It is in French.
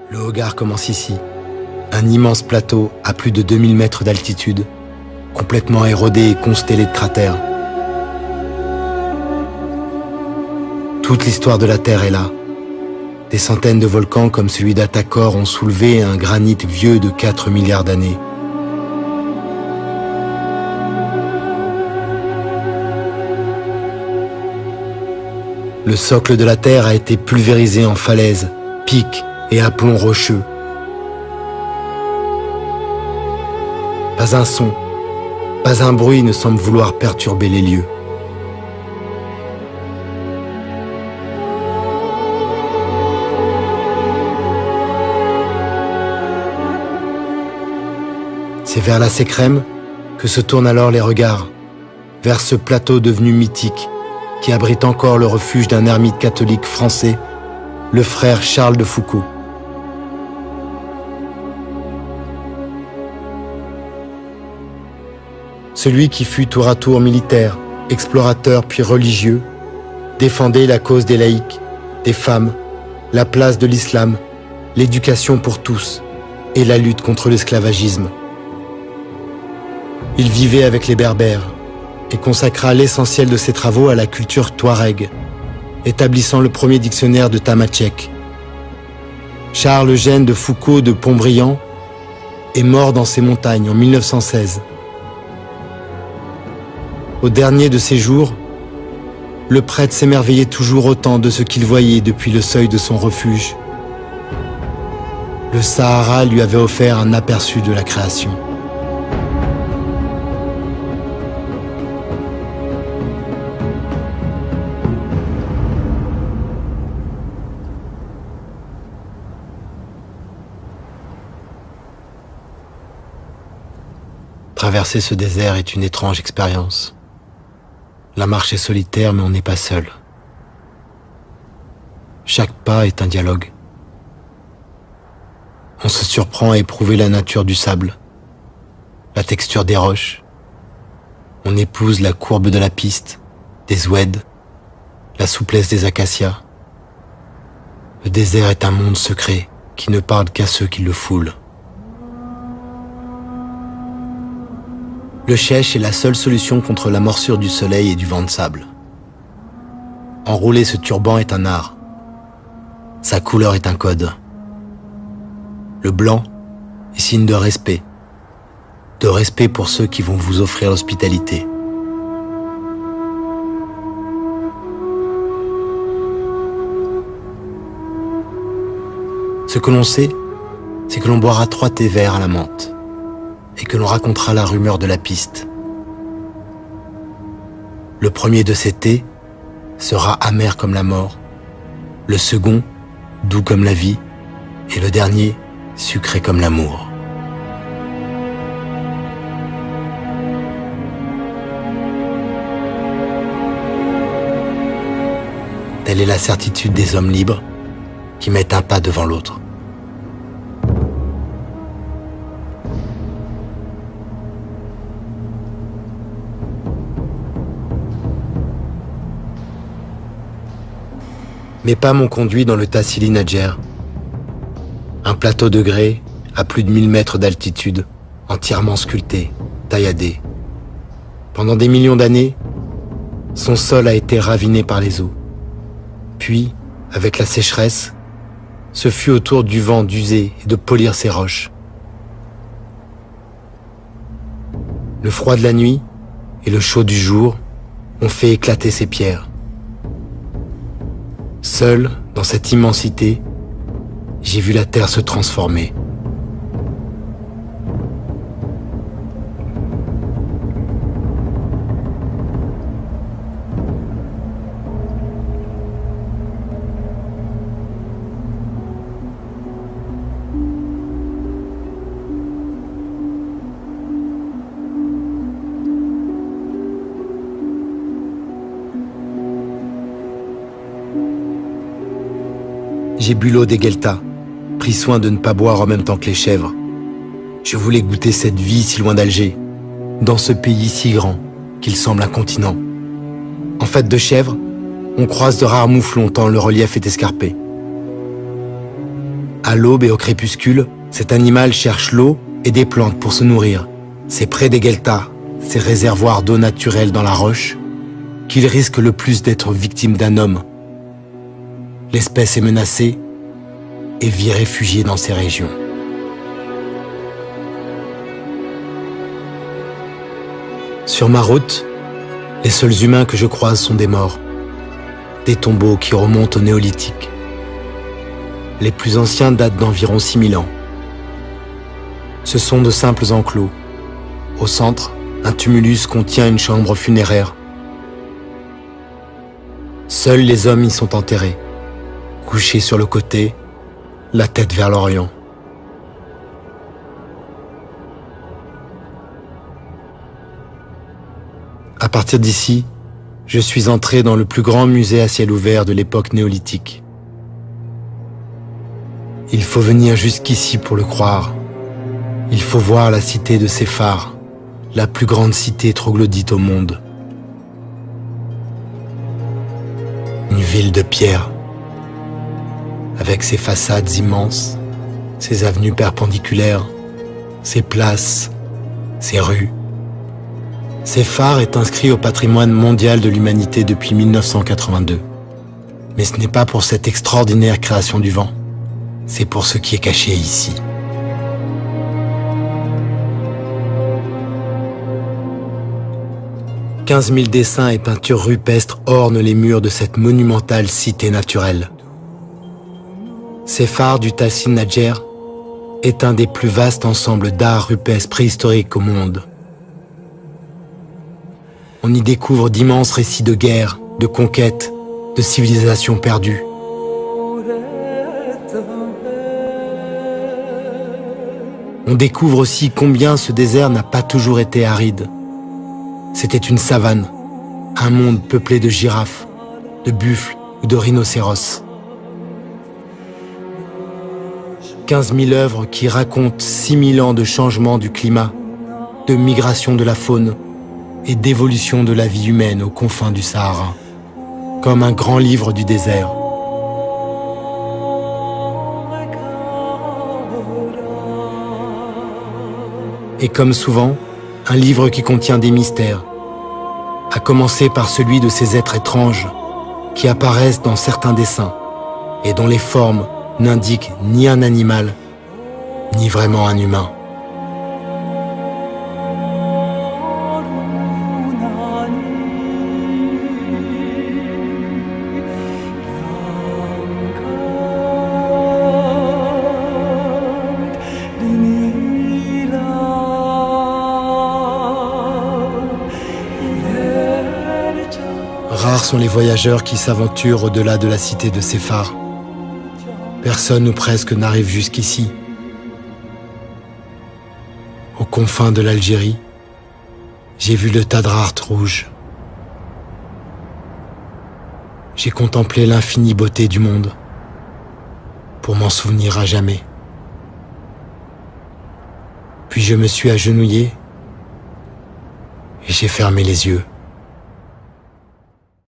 Le Hogar commence ici, un immense plateau à plus de 2000 mètres d'altitude, complètement érodé et constellé de cratères. Toute l'histoire de la Terre est là. Des centaines de volcans comme celui d'Atakor ont soulevé un granit vieux de 4 milliards d'années. Le socle de la Terre a été pulvérisé en falaises, pics et aplomb rocheux. Pas un son, pas un bruit ne semble vouloir perturber les lieux. C'est vers la Sécrème que se tournent alors les regards, vers ce plateau devenu mythique qui abrite encore le refuge d'un ermite catholique français, le frère Charles de Foucauld. Celui qui fut tour à tour militaire, explorateur puis religieux, défendait la cause des laïcs, des femmes, la place de l'islam, l'éducation pour tous et la lutte contre l'esclavagisme. Il vivait avec les Berbères et consacra l'essentiel de ses travaux à la culture touareg, établissant le premier dictionnaire de tamatchèque. Charles Eugène de Foucauld de Pontbriand est mort dans ces montagnes en 1916. Au dernier de ses jours, le prêtre s'émerveillait toujours autant de ce qu'il voyait depuis le seuil de son refuge. Le Sahara lui avait offert un aperçu de la création. Traverser ce désert est une étrange expérience. La marche est solitaire, mais on n'est pas seul. Chaque pas est un dialogue. On se surprend à éprouver la nature du sable, la texture des roches. On épouse la courbe de la piste, des oueds, la souplesse des acacias. Le désert est un monde secret qui ne parle qu'à ceux qui le foulent. Le chèche est la seule solution contre la morsure du soleil et du vent de sable. Enrouler ce turban est un art. Sa couleur est un code. Le blanc est signe de respect pour ceux qui vont vous offrir l'hospitalité. Ce que l'on sait, c'est que l'on boira 3 thés verts à la menthe et que l'on racontera la rumeur de la piste. Le premier de ces thés sera amer comme la mort, le second doux comme la vie, et le dernier sucré comme l'amour. Telle est la certitude des hommes libres qui mettent un pas devant l'autre. Mes pas m'ont conduit dans le Tassili Nadjer, un plateau de grès à plus de 1000 mètres d'altitude, entièrement sculpté, tailladé. Pendant des millions d'années, son sol a été raviné par les eaux. Puis, avec la sécheresse, ce fut au tour du vent d'user et de polir ses roches. Le froid de la nuit et le chaud du jour ont fait éclater ces pierres. Seul, dans cette immensité, j'ai vu la terre se transformer. J'ai bu l'eau des Gueltas, pris soin de ne pas boire en même temps que les chèvres. Je voulais goûter cette vie si loin d'Alger, dans ce pays si grand qu'il semble un continent. En fait de chèvres, on croise de rares mouflons tant le relief est escarpé. À l'aube et au crépuscule, cet animal cherche l'eau et des plantes pour se nourrir. C'est près des gueltas, ces réservoirs d'eau naturelle dans la roche, qu'il risque le plus d'être victime d'un homme. L'espèce est menacée et vit réfugiée dans ces régions. Sur ma route, les seuls humains que je croise sont des morts, des tombeaux qui remontent au néolithique. Les plus anciens datent d'environ 6000 ans. Ce sont de simples enclos. Au centre, un tumulus contient une chambre funéraire. Seuls les hommes y sont enterrés, couchés sur le côté, la tête vers l'Orient. À partir d'ici, je suis entré dans le plus grand musée à ciel ouvert de l'époque néolithique. Il faut venir jusqu'ici pour le croire. Il faut voir la cité de Séphar, la plus grande cité troglodyte au monde. Une ville de pierre, avec ses façades immenses, ses avenues perpendiculaires, ses places, ses rues. Séphar est inscrit au patrimoine mondial de l'humanité depuis 1982. Mais ce n'est pas pour cette extraordinaire création du vent, c'est pour ce qui est caché ici. « 15 000 dessins et peintures rupestres ornent les murs de cette monumentale cité naturelle. Séphar du Tahsil Nadjer est un des plus vastes ensembles d'art rupestre préhistorique au monde. On y découvre d'immenses récits de guerre, de conquête, de civilisations perdues. On découvre aussi combien ce désert n'a pas toujours été aride. C'était une savane, un monde peuplé de girafes, de buffles ou de rhinocéros. 15 000 œuvres qui racontent 6 000 ans de changement du climat, de migration de la faune et d'évolution de la vie humaine aux confins du Sahara, comme un grand livre du désert. Et comme souvent, un livre qui contient des mystères, à commencer par celui de ces êtres étranges qui apparaissent dans certains dessins et dont les formes n'indiquent ni un animal, ni vraiment un humain. Rares sont les voyageurs qui s'aventurent au-delà de la cité de Séphar. Personne ou presque n'arrive jusqu'ici. Aux confins de l'Algérie, j'ai vu le Tadrart rouge. J'ai contemplé l'infinie beauté du monde pour m'en souvenir à jamais. Puis je me suis agenouillé et j'ai fermé les yeux.